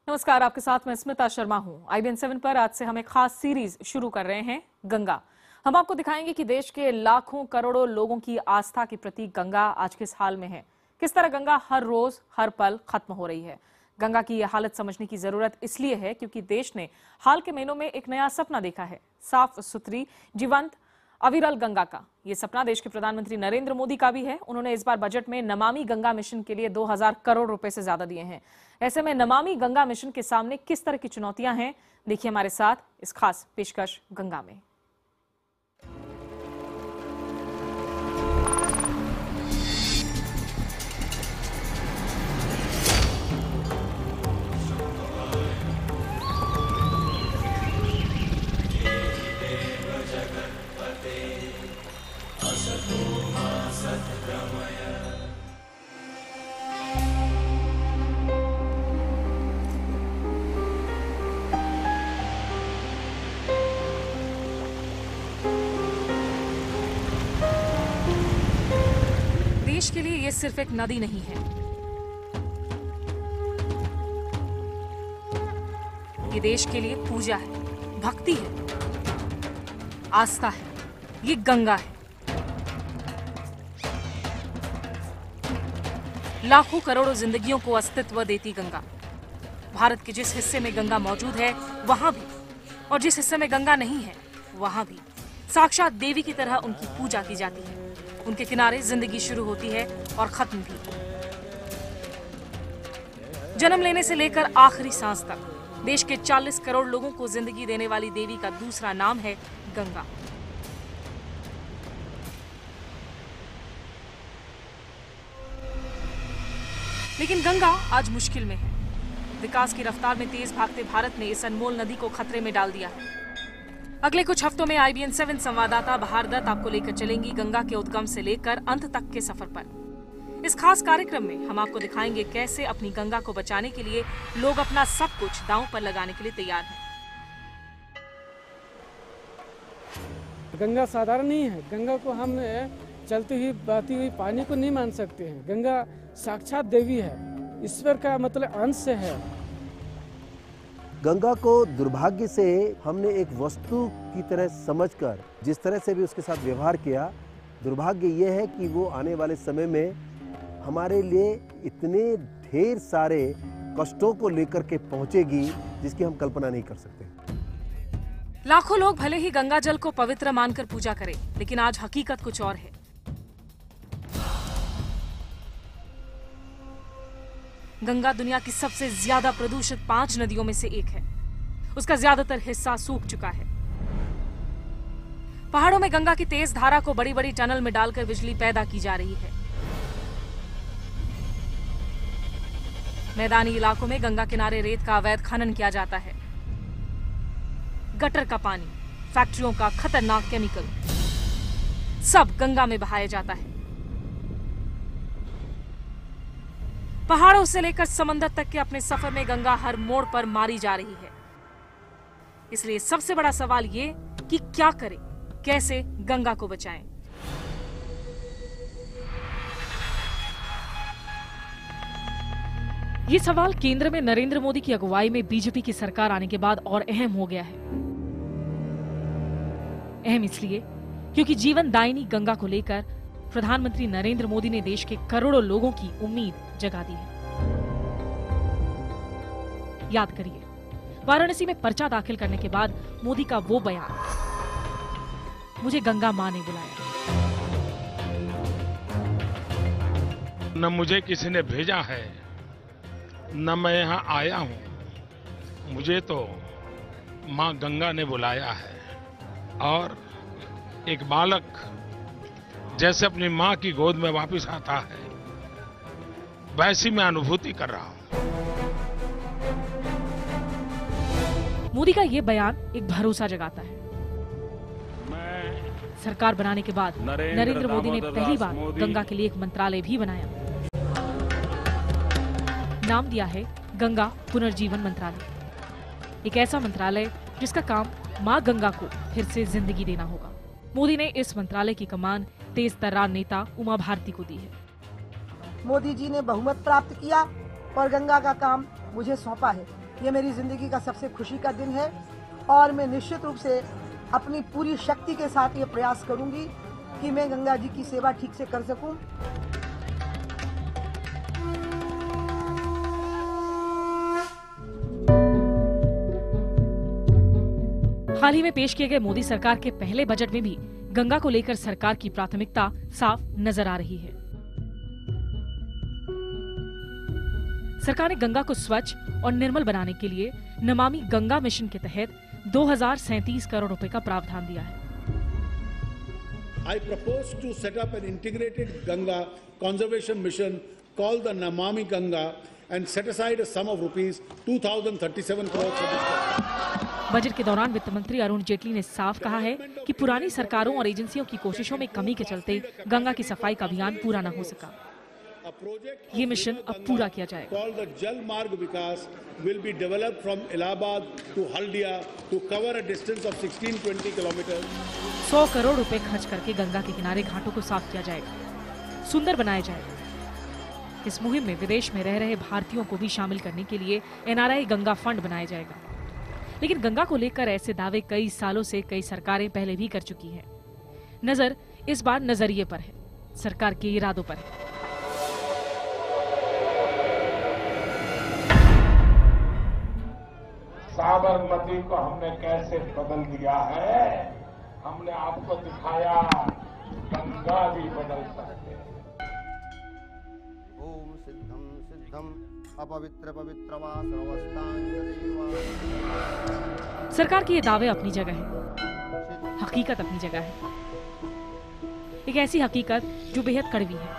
नमस्कार, आपके साथ मैं स्मिता शर्मा हूं। IBN 7 पर आज से हम एक खास सीरीज शुरू कर रहे हैं, गंगा। हम आपको दिखाएंगे कि देश के लाखों करोड़ों लोगों की आस्था की प्रतीक गंगा आज किस हाल में है, किस तरह गंगा हर रोज हर पल खत्म हो रही है। गंगा की यह हालत समझने की जरूरत इसलिए है क्योंकि देश ने हाल के महीनों में एक नया सपना देखा है, साफ सुथरी, जीवंत, अविरल गंगा का। ये सपना देश के प्रधानमंत्री नरेंद्र मोदी का भी है। उन्होंने इस बार बजट में नमामि गंगा मिशन के लिए 2000 करोड़ रुपए से ज्यादा दिए हैं। ऐसे में नमामि गंगा मिशन के सामने किस तरह की चुनौतियां हैं, देखिए हमारे साथ इस खास पेशकश गंगा में। देश के लिए यह सिर्फ एक नदी नहीं है, ये देश के लिए पूजा है, भक्ति है, आस्था है। ये गंगा है। लाखों करोड़ों जिंदगियों को अस्तित्व देती गंगा। भारत के जिस हिस्से में गंगा मौजूद है वहां भी, और जिस हिस्से में गंगा नहीं है वहां भी साक्षात देवी की तरह उनकी पूजा की जाती है। उनके किनारे जिंदगी शुरू होती है और खत्म भी। जन्म लेने से लेकर आखिरी सांस तक देश के 40 करोड़ लोगों को जिंदगी देने वाली देवी का दूसरा नाम है गंगा। लेकिन गंगा आज मुश्किल में है। विकास की रफ्तार में तेज भागते भारत ने इस अनमोल नदी को खतरे में डाल दिया है। अगले कुछ हफ्तों में IBN 7 संवाददाता बहार दत्त आपको लेकर चलेंगी गंगा के उद्गम से लेकर अंत तक के सफर पर। इस खास कार्यक्रम में हम आपको दिखाएंगे कैसे अपनी गंगा को बचाने के लिए लोग अपना सब कुछ दांव पर लगाने के लिए तैयार हैं। गंगा साधारण नहीं है। गंगा को हम चलती हुई बहती हुई पानी को नहीं मान सकते हैं। गंगा साक्षात देवी है, ईश्वर का मतलब अंश है। गंगा को दुर्भाग्य से हमने एक वस्तु की तरह समझकर जिस तरह से भी उसके साथ व्यवहार किया, दुर्भाग्य ये है कि वो आने वाले समय में हमारे लिए इतने ढेर सारे कष्टों को लेकर के पहुंचेगी जिसकी हम कल्पना नहीं कर सकते। लाखों लोग भले ही गंगा जल को पवित्र मानकर पूजा करें, लेकिन आज हकीकत कुछ और है। गंगा दुनिया की सबसे ज्यादा प्रदूषित 5 नदियों में से एक है। उसका ज्यादातर हिस्सा सूख चुका है। पहाड़ों में गंगा की तेज धारा को बड़ी बड़ी टनल में डालकर बिजली पैदा की जा रही है। मैदानी इलाकों में गंगा किनारे रेत का अवैध खनन किया जाता है। गटर का पानी, फैक्ट्रियों का खतरनाक केमिकल, सब गंगा में बहाया जाता है। पहाड़ों से लेकर समंदर तक के अपने सफर में गंगा हर मोड़ पर मारी जा रही है। इसलिए सबसे बड़ा सवाल ये कि क्या करें, कैसे गंगा को बचाएं। ये सवाल केंद्र में नरेंद्र मोदी की अगुवाई में बीजेपी की सरकार आने के बाद और अहम हो गया है। अहम इसलिए क्योंकि जीवन दायिनी गंगा को लेकर प्रधानमंत्री नरेंद्र मोदी ने देश के करोड़ों लोगों की उम्मीद जगा दी है। याद करिए, वाराणसी में पर्चा दाखिल करने के बाद मोदी का वो बयान, मुझे गंगा मां ने बुलाया। न मुझे किसी ने भेजा है, न मैं यहां आया हूं, मुझे तो मां गंगा ने बुलाया है। और एक बालक जैसे अपनी मां की गोद में वापस आता है, वैसी मैं अनुभूति कर रहा हूं। मोदी का ये बयान एक भरोसा जगाता है। सरकार बनाने के बाद नरेंद्र मोदी ने पहली बार गंगा के लिए एक मंत्रालय भी बनाया। नाम दिया है गंगा पुनर्जीवन मंत्रालय। एक ऐसा मंत्रालय जिसका काम मां गंगा को फिर से जिंदगी देना होगा। मोदी ने इस मंत्रालय की कमान तेज तर्रार नेता उमा भारती को दी है। मोदी जी ने बहुमत प्राप्त किया और गंगा का काम मुझे सौंपा है। ये मेरी ज़िंदगी का सबसे खुशी का दिन है और मैं निश्चित रूप से अपनी पूरी शक्ति के साथ ये प्रयास करूंगी कि मैं गंगा जी की सेवा ठीक से कर सकूं। हाल ही में पेश किए गए मोदी सरकार के पहले बजट में भी गंगा को लेकर सरकार की प्राथमिकता साफ नजर आ रही है। सरकार ने गंगा को स्वच्छ और निर्मल बनाने के लिए नमामि गंगा मिशन के तहत 2037 करोड़ रुपए का प्रावधान दिया है। I propose to set up an integrated Ganga conservation mission called the Namami Ganga and set aside a sum of rupees 2037 crores for this purpose. Budget के दौरान वित्त मंत्री अरुण जेटली ने साफ कहा है कि पुरानी सरकारों और एजेंसियों की कोशिशों में कमी के चलते गंगा की सफाई का अभियान पूरा न हो सका। ये मिशन अब पूरा किया जाएगा। Called the Jal Marg Vikas will be developed from Allahabad to Haldia to cover a distance of 16-20 kilometers. 100 crore रुपए खर्च करके गंगा के किनारे घाटों को साफ किया जाएगा, सुंदर बनाया जाएगा। इस मुहिम में विदेश में रह रहे भारतीयों को भी शामिल करने के लिए NRI गंगा फंड बनाया जाएगा। लेकिन गंगा को लेकर ऐसे दावे कई सालों से कई सरकारें पहले भी कर चुकी हैं। नजर इस बार नजरिए पर है, सरकार के इरादों पर है। साबरमती को हमने कैसे बदल दिया है, हमने आपको दिखाया गंगा भी बदल सकते हैं। ओम सिद्धम सिद्धम अपवित्र पवित्रवा सर्वस्तांग देवा। सरकार के ये दावे अपनी जगह है, हकीकत अपनी जगह है। एक ऐसी हकीकत जो बेहद कड़वी है,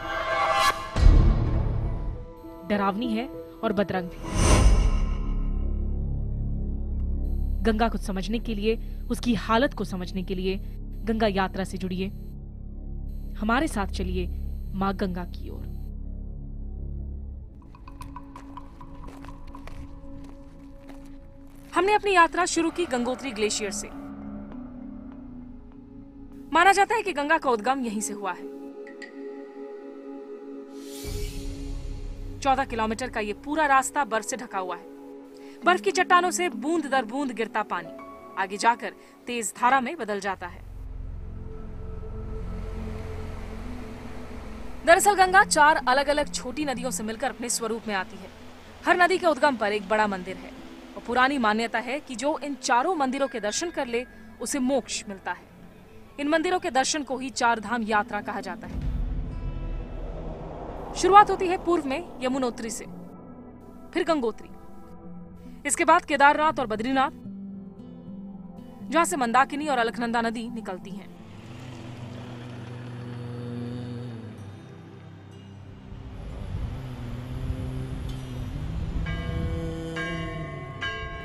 डरावनी है और बदरंग भी। गंगा को समझने के लिए, उसकी हालत को समझने के लिए गंगा यात्रा से जुड़िए। हमारे साथ चलिए मां गंगा की ओर। हमने अपनी यात्रा शुरू की गंगोत्री ग्लेशियर से। माना जाता है कि गंगा का उद्गम यहीं से हुआ है। 14 किलोमीटर का ये पूरा रास्ता बर्फ से ढका हुआ है। बर्फ की चट्टानों से बूंद दर बूंद गिरता पानी आगे जाकर तेज धारा में बदल जाता है। दरअसल गंगा 4 अलग अलग छोटी नदियों से मिलकर अपने स्वरूप में आती है। हर नदी के उद्गम पर एक बड़ा मंदिर है और पुरानी मान्यता है कि जो इन चारों मंदिरों के दर्शन कर ले उसे मोक्ष मिलता है। इन मंदिरों के दर्शन को ही 4 धाम यात्रा कहा जाता है। शुरुआत होती है पूर्व में यमुनोत्री से, फिर गंगोत्री, इसके बाद केदारनाथ और बद्रीनाथ, जहां से मंदाकिनी और अलकनंदा नदी निकलती हैं।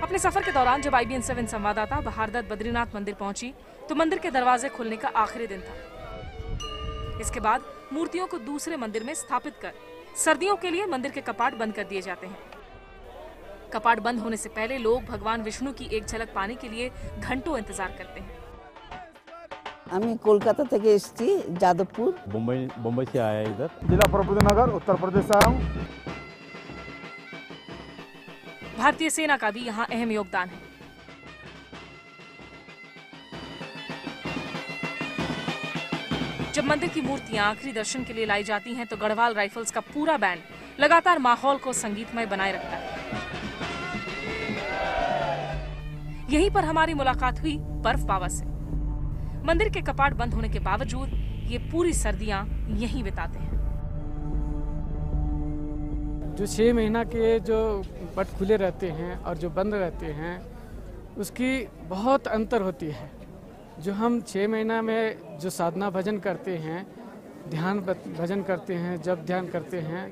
अपने सफर के दौरान जब IBN 7 संवाददाता बहारदत्त बद्रीनाथ मंदिर पहुंची तो मंदिर के दरवाजे खुलने का आखिरी दिन था। इसके बाद मूर्तियों को दूसरे मंदिर में स्थापित कर सर्दियों के लिए मंदिर के कपाट बंद कर दिए जाते हैं। कपाट बंद होने से पहले लोग भगवान विष्णु की एक झलक पाने के लिए घंटों इंतजार करते हैं। আমি कोलकाता থেকে এসেছি যাদবপুর। मुंबई से आया इधर। जिला प्रबोधनगर उत्तर प्रदेश से आया हूँ। भारतीय सेना का भी यहाँ अहम योगदान है। जब मंदिर की मूर्तियां आखिरी दर्शन के लिए लाई जाती हैं तो गढ़वाल राइफल्स का पूरा बैंड लगातार माहौल को संगीतमय बनाए रखता है। यहीं पर हमारी मुलाकात हुई बर्फ बाबा से। मंदिर के कपाट बंद होने के बावजूद ये पूरी सर्दियां यहीं बिताते हैं। जो 6 महीना के जो पट खुले रहते हैं और जो बंद रहते हैं उसकी बहुत अंतर होती है। जो हम 6 महीना में जो साधना भजन करते हैं, ध्यान भजन करते हैं, जब ध्यान करते हैं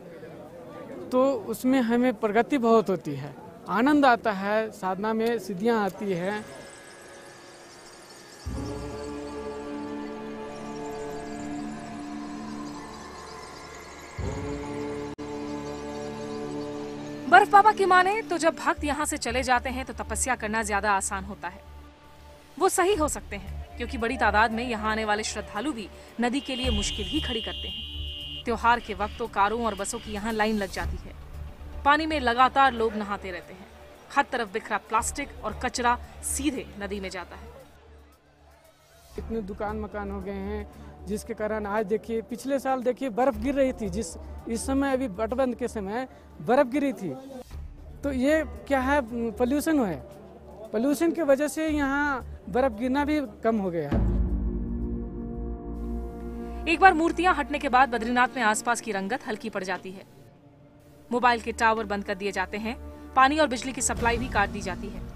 तो उसमें हमें प्रगति बहुत होती है, आनंद आता है, साधना में सिद्धियां आती हैं। बर्फ बाबा की माने तो जब भक्त यहाँ से चले जाते हैं तो तपस्या करना ज्यादा आसान होता है। वो सही हो सकते हैं क्योंकि बड़ी तादाद में यहाँ आने वाले श्रद्धालु भी नदी के लिए मुश्किल ही खड़ी करते हैं। त्योहार के वक्त तो कारों और बसों की यहाँ लाइन लग जाती है। पानी में लगातार लोग नहाते रहते हैं। हर तरफ बिखरा प्लास्टिक और कचरा सीधे नदी में जाता है। इतने दुकान मकान हो गए हैं जिसके कारण आज देखिए, पिछले साल देखिए बर्फ गिर रही थी, इस समय अभी तटबंध के समय बर्फ गिरी थी। तो ये क्या है, पोल्यूशन है। पोल्यूशन की वजह से यहाँ बर्फ गिरना भी कम हो गया है। एक बार मूर्तियां हटने के बाद बद्रीनाथ में आसपास की रंगत हल्की पड़ जाती है। मोबाइल के टावर बंद कर दिए जाते हैं, पानी और बिजली की सप्लाई भी काट दी जाती है।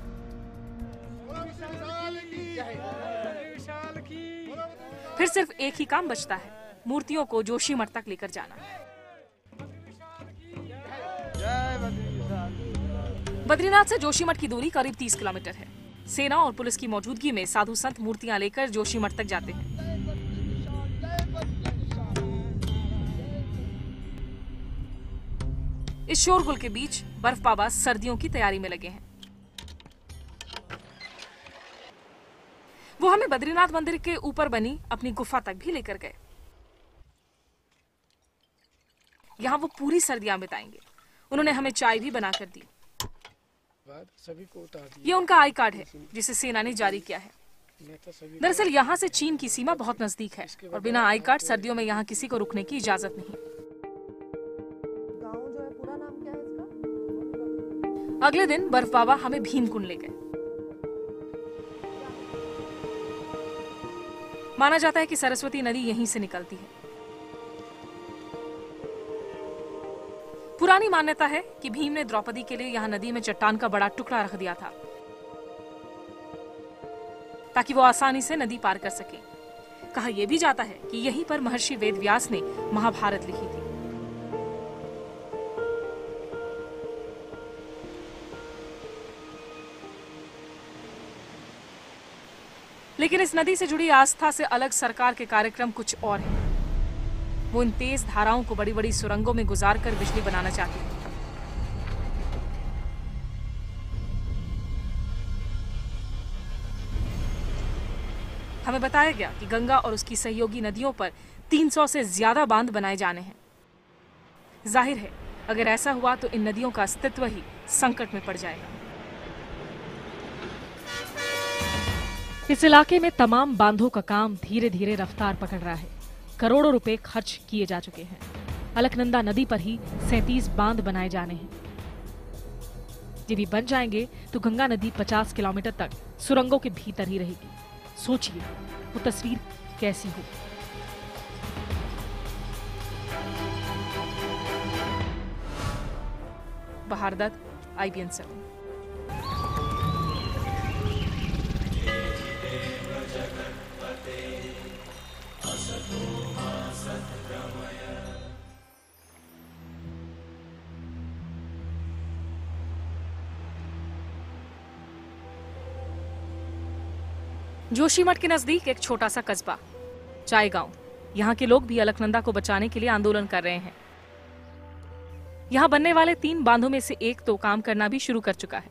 फिर सिर्फ एक ही काम बचता है, मूर्तियों को जोशीमठ तक लेकर जाना। बद्रीनाथ से जोशीमठ की दूरी करीब 30 किलोमीटर है। सेना और पुलिस की मौजूदगी में साधु संत मूर्तियां लेकर जोशीमठ तक जाते हैं। इस शोरगुल के बीच बर्फ बाबा सर्दियों की तैयारी में लगे हैं। वो हमें बद्रीनाथ मंदिर के ऊपर बनी अपनी गुफा तक भी लेकर गए। यहाँ वो पूरी सर्दियां बिताएंगे। उन्होंने हमें चाय भी बनाकर दी। सभी को उतार दिया। ये उनका आई कार्ड है जिसे सेना ने जारी किया है। दरअसल यहाँ से चीन की सीमा बहुत नजदीक है और बिना आई कार्ड सर्दियों में यहाँ किसी को रुकने की इजाजत नहीं। गाँव जो है पूरा नाम क्या है इसका? अगले दिन बर्फ बाबा हमें भीमकुंड ले गए। माना जाता है कि सरस्वती नदी यहीं से निकलती है। पुरानी मान्यता है कि भीम ने द्रौपदी के लिए यहाँ नदी में चट्टान का बड़ा टुकड़ा रख दिया था ताकि वो आसानी से नदी पार कर सके। कहा यह भी जाता है कि यहीं पर महर्षि वेदव्यास ने महाभारत लिखी थी। लेकिन इस नदी से जुड़ी आस्था से अलग सरकार के कार्यक्रम कुछ और हैं। वो इन तेज धाराओं को बड़ी बड़ी सुरंगों में गुजारकर बिजली बनाना चाहती है। हमें बताया गया कि गंगा और उसकी सहयोगी नदियों पर 300 से ज्यादा बांध बनाए जाने हैं। जाहिर है, अगर ऐसा हुआ तो इन नदियों का अस्तित्व ही संकट में पड़ जाएगा। इस इलाके में तमाम बांधों का काम धीरे धीरे रफ्तार पकड़ रहा है। करोड़ों रुपए खर्च किए जा चुके हैं। अलकनंदा नदी पर ही 37 बांध बनाए जाने हैं। ये भी बन जाएंगे तो गंगा नदी 50 किलोमीटर तक सुरंगों के भीतर ही रहेगी। सोचिए वो तस्वीर कैसी हो। बहार दत्त, IBN 7। जोशीमठ के नजदीक एक छोटा सा कस्बा चाय गांव। यहाँ के लोग भी अलकनंदा को बचाने के लिए आंदोलन कर रहे हैं। यहाँ बनने वाले 3 बांधों में से एक तो काम करना भी शुरू कर चुका है।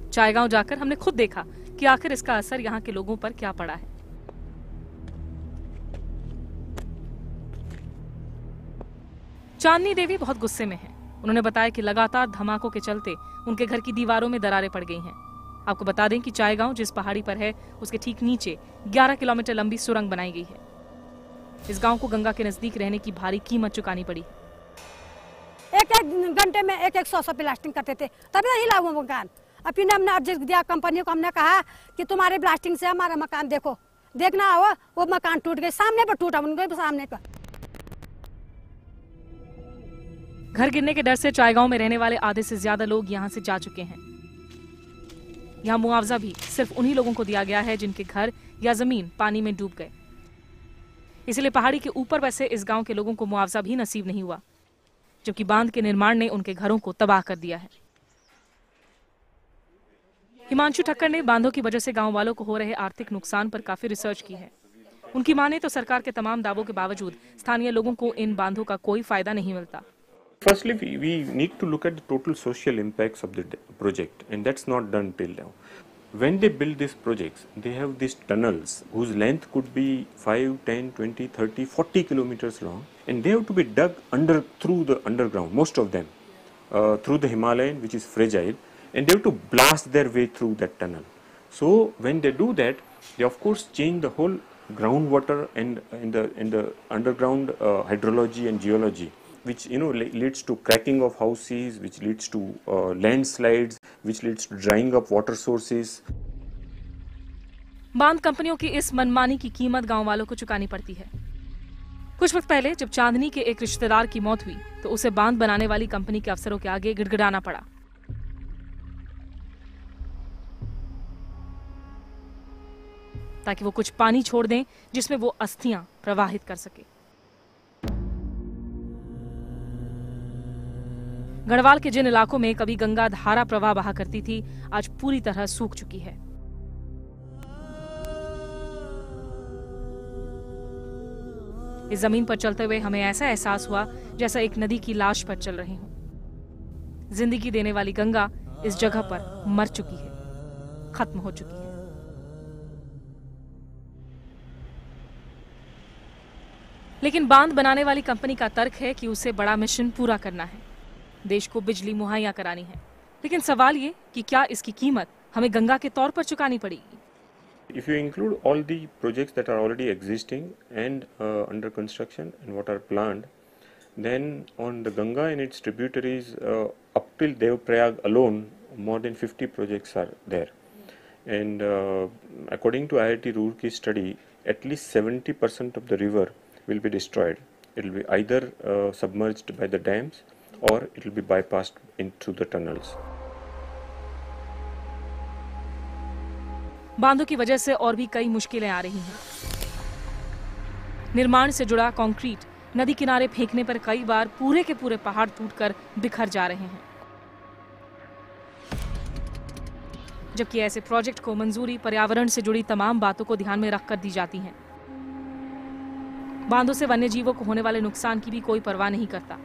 चाय गांव जाकर हमने खुद देखा कि आखिर इसका असर यहाँ के लोगों पर क्या पड़ा है। चांदनी देवी बहुत गुस्से में है। उन्होंने बताया कि लगातार धमाकों के चलते उनके घर की दीवारों में दरारें पड़ गई हैं। आपको बता दें कि चाय गांव जिस पहाड़ी पर है उसके ठीक नीचे 11 किलोमीटर लंबी सुरंग बनाई गई है। इस गांव को गंगा के नजदीक रहने की भारी कीमत चुकानी पड़ी। एक घंटे में 100 ब्लास्टिंग करते थे, तभी हिला हुआ मकान। अभी हमने अर्जी दिया कंपनी को, हमने कहा कि तुम्हारे ब्लास्टिंग से हमारा मकान देखो, देखना हो। वो मकान टूट गए, सामने पर टूटा, उनके सामने पर। घर गिरने के डर से चाय गांव में रहने वाले आधे से ज्यादा लोग यहां से जा चुके हैं। यहां मुआवजा भी सिर्फ उन्हीं लोगों को दिया गया है जिनके घर या जमीन पानी में डूब गए। इसलिए पहाड़ी के ऊपर बसे इस गांव के लोगों को मुआवजा भी नसीब नहीं हुआ, जबकि बांध के निर्माण ने उनके घरों को तबाह कर दिया है। हिमांशु ठक्कर ने बांधों की वजह से गांव वालों को हो रहे आर्थिक नुकसान पर काफी रिसर्च की है। उनकी माने तो सरकार के तमाम दावों के बावजूद स्थानीय लोगों को इन बांधों का कोई फायदा नहीं मिलता। Firstly, we need to look at the total social impacts of the project, and that's not done till now. when they build these projects, they have these tunnels whose length could be 5, 10, 20, 30, 40 kilometers long, and they have to be dug through the underground, most of them, through the Himalayan, which is fragile, and they have to blast their way through that tunnel. So when they do that, they of course change the whole groundwater and in the underground hydrology and geology, which leads to cracking of houses, which leads to landslides, which leads to drying up water sources. बांध कंपनियों की इस मनमानी की कीमत गांव वालों को चुकानी पड़ती है। कुछ वक्त पहले जब चांदनी के एक रिश्तेदार की मौत हुई तो उसे बांध बनाने वाली कंपनी के अफसरों के आगे गिड़गिड़ाना पड़ा। ताकि वो कुछ पानी छोड़ दें जिसमें वो अस्थियां प्रवाहित कर सके। गढ़वाल के जिन इलाकों में कभी गंगा धारा प्रवाह बहा करती थी, आज पूरी तरह सूख चुकी है। इस जमीन पर चलते हुए हमें ऐसा एहसास हुआ जैसा एक नदी की लाश पर चल रही हूं। जिंदगी देने वाली गंगा इस जगह पर मर चुकी है, खत्म हो चुकी है। लेकिन बांध बनाने वाली कंपनी का तर्क है कि उसे बड़ा मिशन पूरा करना है, देश को बिजली मुहैया करानी है। लेकिन सवाल ये कि क्या इसकी कीमत हमें गंगा के तौर पर चुकानी पड़ेगी? If you include all the projects that are already existing and under construction and what are planned, then on the Ganga and its tributaries up till Devprayag alone, more than 50 projects are there. And according to IIT Roorkee study, at least 70% of the river will be destroyed. It will be either submerged by the dams or it will be bypassed into the tunnels. बांधों की वजह से और भी कई मुश्किलें आ रही हैं। निर्माण से जुड़ा कंक्रीट नदी किनारे फेंकने पर कई बार पूरे के पूरे पहाड़ टूटकर बिखर जा रहे हैं, जबकि ऐसे प्रोजेक्ट को मंजूरी पर्यावरण से जुड़ी तमाम बातों को ध्यान में रखकर दी जाती है। बांधों से वन्य जीवों को होने वाले नुकसान की भी कोई परवाह नहीं करता।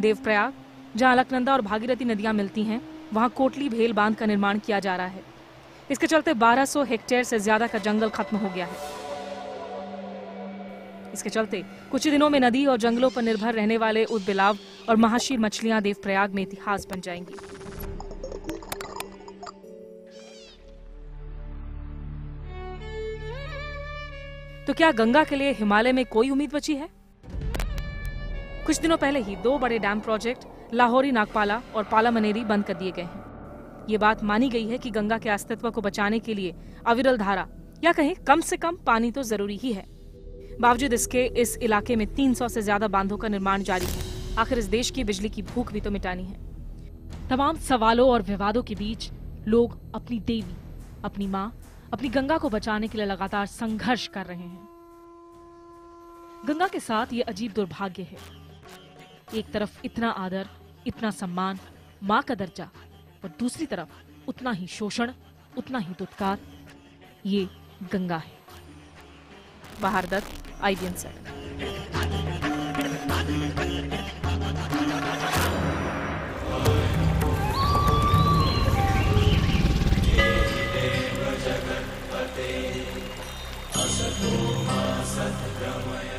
देवप्रयाग, जहां अलकनंदा और भागीरथी नदियां मिलती हैं, वहां कोटली भेल बांध का निर्माण किया जा रहा है। इसके चलते 1200 हेक्टेयर से ज्यादा का जंगल खत्म हो गया है। इसके चलते कुछ ही दिनों में नदी और जंगलों पर निर्भर रहने वाले उदबिलाव और महाशीर मछलियां देवप्रयाग में इतिहास बन जाएंगी। तो क्या गंगा के लिए हिमालय में कोई उम्मीद बची है? कुछ दिनों पहले ही 2 बड़े डैम प्रोजेक्ट लाहौरी नागपाला और पालामनेरी बंद कर दिए गए हैं। ये बात मानी गई है कि गंगा के अस्तित्व को बचाने के लिए अविरल धारा या कहें कम से कम पानी तो जरूरी ही है। बावजूद इसके इस इलाके में 300 से ज्यादा बांधों का निर्माण जारी है। आखिर इस देश की बिजली की भूख भी तो मिटानी है। तमाम सवालों और विवादों के बीच लोग अपनी देवी, अपनी माँ, अपनी गंगा को बचाने के लिए लगातार संघर्ष कर रहे हैं। गंगा के साथ ये अजीब दुर्भाग्य है। एक तरफ इतना आदर, इतना सम्मान, माँ का दर्जा, और दूसरी तरफ उतना ही शोषण, उतना ही दुत्कार। ये गंगा है। बाहर दत्त, IBN 7। असतो मा सद्गमय